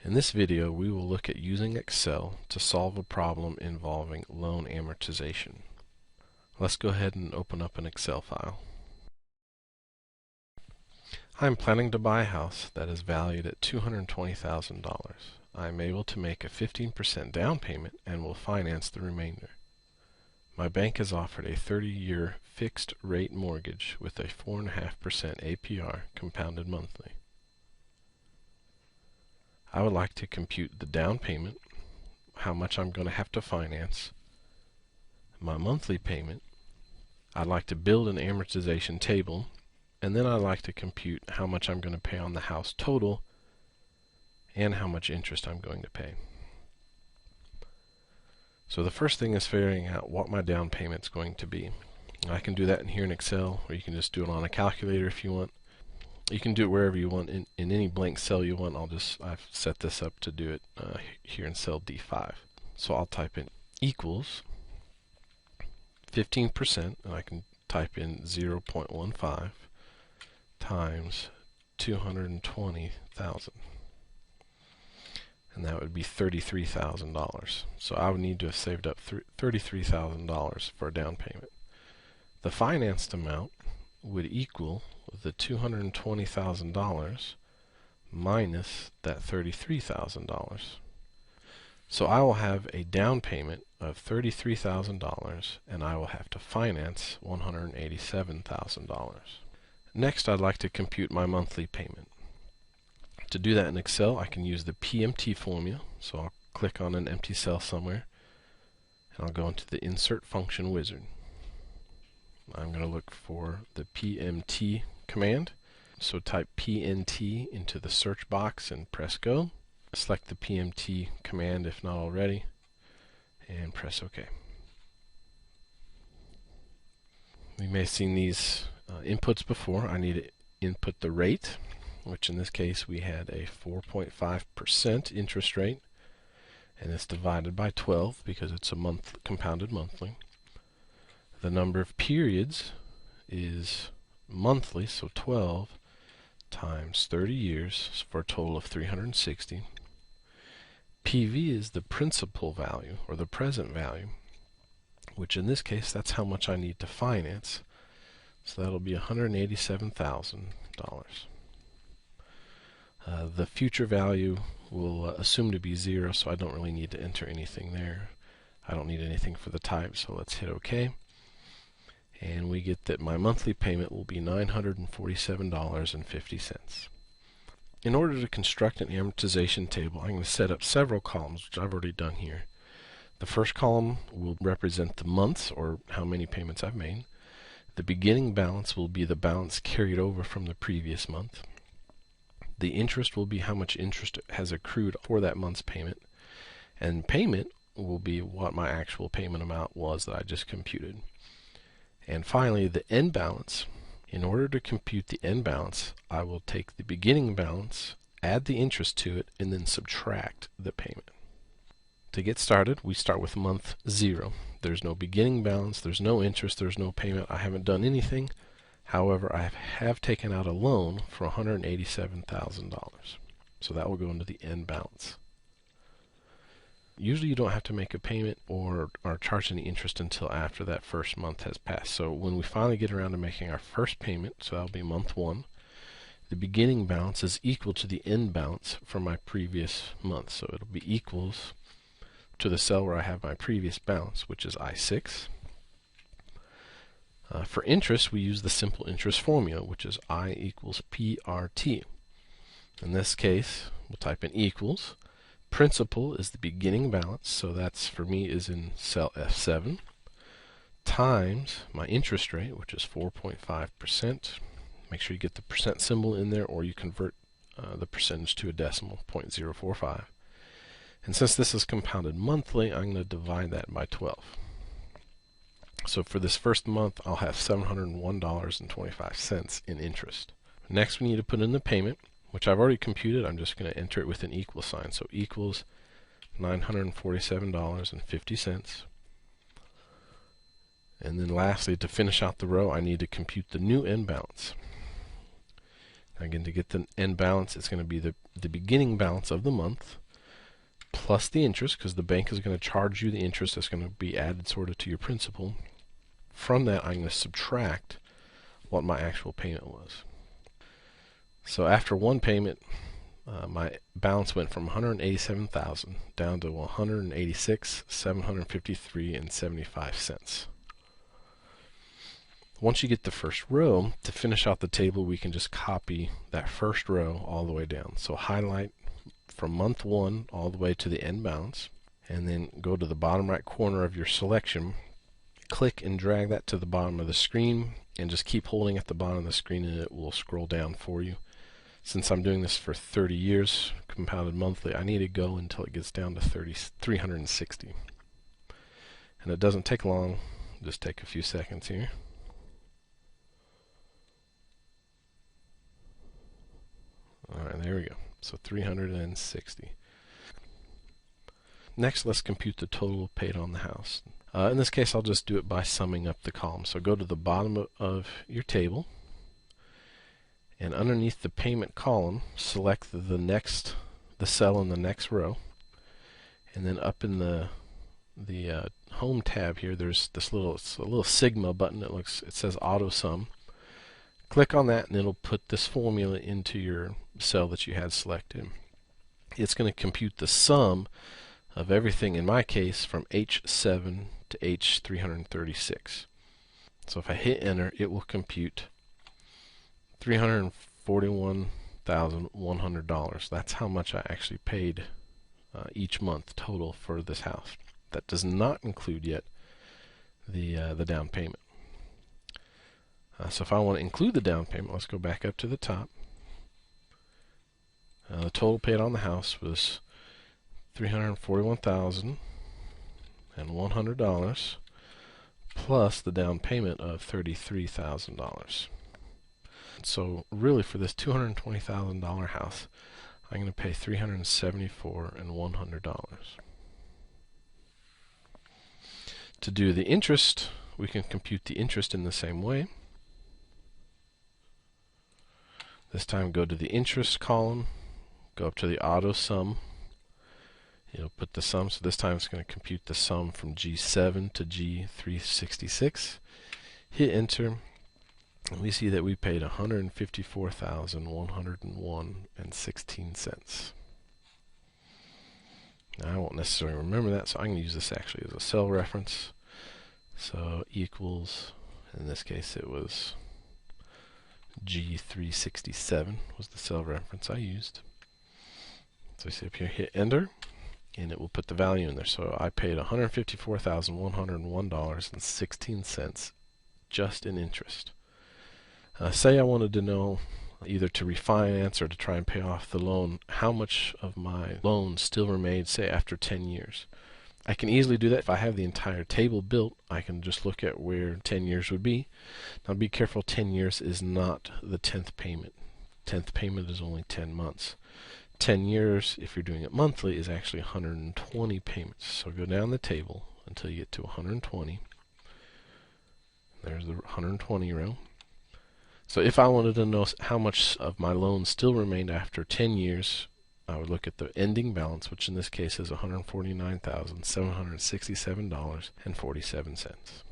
In this video, we will look at using Excel to solve a problem involving loan amortization. Let's go ahead and open up an Excel file. I'm planning to buy a house that is valued at $220,000. I am able to make a 15% down payment and will finance the remainder. My bank has offered a 30-year fixed rate mortgage with a 4.5% APR compounded monthly. I would like to compute the down payment, how much I'm going to have to finance, my monthly payment. I'd like to build an amortization table, and then I'd like to compute how much I'm going to pay on the house total and how much interest I'm going to pay. So the first thing is figuring out what my down payment is going to be. I can do that in here in Excel, or you can just do it on a calculator if you want. You can do it wherever you want, in any blank cell you want. I've set this up to do it here in cell D5. So I'll type in equals 15%, and I can type in 0.15 times 220,000. And that would be $33,000. So I would need to have saved up $33,000 for a down payment. The financed amount would equal the $220,000 minus that $33,000. So I will have a down payment of $33,000 and I will have to finance $187,000. Next, I'd like to compute my monthly payment. To do that in Excel, I can use the Pmt Formula. So I'll click on an empty cell somewhere and I'll go into the Insert Function Wizard. I'm going to look for the PMT command. So type PNT into the search box and press go. Select the PMT command if not already and press OK. We may have seen these inputs before. I need to input the rate, which in this case we had a 4.5% interest rate, and it's divided by 12 because it's a month compounded monthly. The number of periods is monthly, so 12 times 30 years for a total of 360. PV is the principal value, or the present value, which in this case, that's how much I need to finance. So that'll be $187,000. The future value will assume to be 0, so I don't really need to enter anything there. I don't need anything for the type, so let's hit OK. And we get that my monthly payment will be $947.50. In order to construct an amortization table, I'm going to set up several columns, which I've already done here. The first column will represent the months, or how many payments I've made. The beginning balance will be the balance carried over from the previous month. The interest will be how much interest has accrued for that month's payment. And payment will be what my actual payment amount was that I just computed. And finally, the end balance. In order to compute the end balance, I will take the beginning balance, add the interest to it, and then subtract the payment. To get started, we start with month 0. There's no beginning balance, there's no interest, there's no payment. I haven't done anything. However, I have taken out a loan for $187,000. So that will go into the end balance. Usually you don't have to make a payment or charge any interest until after that first month has passed. So when we finally get around to making our first payment, so that'll be month 1, the beginning balance is equal to the end balance for my previous month. So it'll be equals to the cell where I have my previous balance, which is I6. For interest, we use the simple interest formula, which is I equals PRT. In this case, we'll type in equals. Principal is the beginning balance, so that's for me is in cell F7, times my interest rate, which is 4.5%. Make sure you get the percent symbol in there, or you convert the percentage to a decimal, 0.045. And since this is compounded monthly, I'm going to divide that by 12. So for this first month, I'll have $701.25 in interest. Next, we need to put in the payment, which I've already computed. I'm just going to enter it with an equal sign. So equals $947.50. And then lastly, to finish out the row, I need to compute the new end balance. Again, to get the end balance, it's going to be the beginning balance of the month plus the interest, because the bank is going to charge you the interest that's going to be added sort of to your principal. From that, I'm going to subtract what my actual payment was. So after one payment, my balance went from $187,000 down to $186,753.75. Once you get the first row, to finish out the table, we can just copy that first row all the way down. So highlight from month 1 all the way to the end balance, and then go to the bottom right corner of your selection, click and drag that to the bottom of the screen, and just keep holding at the bottom of the screen and it will scroll down for you. Since I'm doing this for 30 years, compounded monthly, I need to go until it gets down to 360. And it doesn't take long, just take a few seconds here. Alright, there we go. So 360. Next, let's compute the total paid on the house. In this case, I'll just do it by summing up the columns. So go to the bottom of your table, and underneath the payment column, select the cell in the next row, and then up in the home tab here, there's this little sigma button. It says auto sum. Click on that, and it'll put this formula into your cell that you had selected. It's going to compute the sum of everything, in my case, from H7 to H336. So if I hit enter, it will compute $341,100. That's how much I actually paid each month total for this house. That does not include yet the down payment. So if I want to include the down payment, let's go back up to the top. The total paid on the house was $341,100 plus the down payment of $33,000. So really, for this $220,000 house, I'm going to pay $374,100. To do the interest, we can compute the interest in the same way. This time, go to the interest column, go up to the auto sum. It'll put the sum, so this time it's going to compute the sum from G7 to G366. Hit enter, and we see that we paid $154,101.16. Now, I won't necessarily remember that, so I'm going to use this actually as a cell reference. So equals, in this case it was G367 was the cell reference I used. So you see up here, hit enter, and it will put the value in there. So I paid $154,101.16 just in interest. Say I wanted to know, either to refinance or to try and pay off the loan, how much of my loan still remained, say, after 10 years. I can easily do that. If I have the entire table built, I can just look at where 10 years would be. Now be careful, 10 years is not the 10th payment. 10th payment is only 10 months. 10 years, if you're doing it monthly, is actually 120 payments. So go down the table until you get to 120. There's the 120 row. So if I wanted to know how much of my loan still remained after 10 years, I would look at the ending balance, which in this case is $149,767.47.